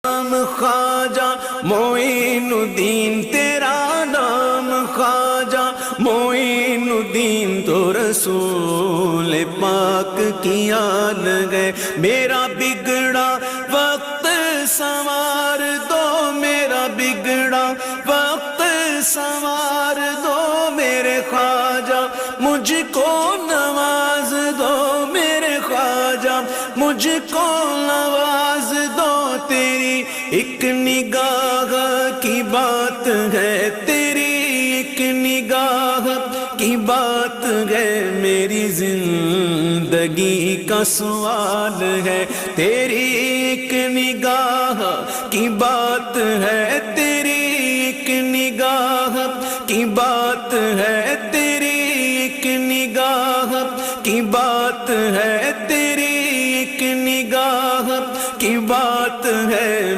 نام خواجہ معین الدین، تیرا نام خواجہ معین الدین، تو رسول پاک کی یاد گئے۔ میرا بگڑا وقت سنوار دو، میرا بگڑا وقت سنوار دو، میرے خواجہ مجھ کو نواز دو، میرے خواجہ مجھ کو نواز دو۔ تیری ایک نگاہ کی بات ہے، تیری ایک نگاہ کی بات ہے، میری زندگی کا سوال ہے۔ تیری ایک نگاہ کی بات ہے، تیری ایک نگاہ کی بات ہے، تیری ایک نگاہ کی بات ہے، تیری ایک نگاہ کی بات ہے۔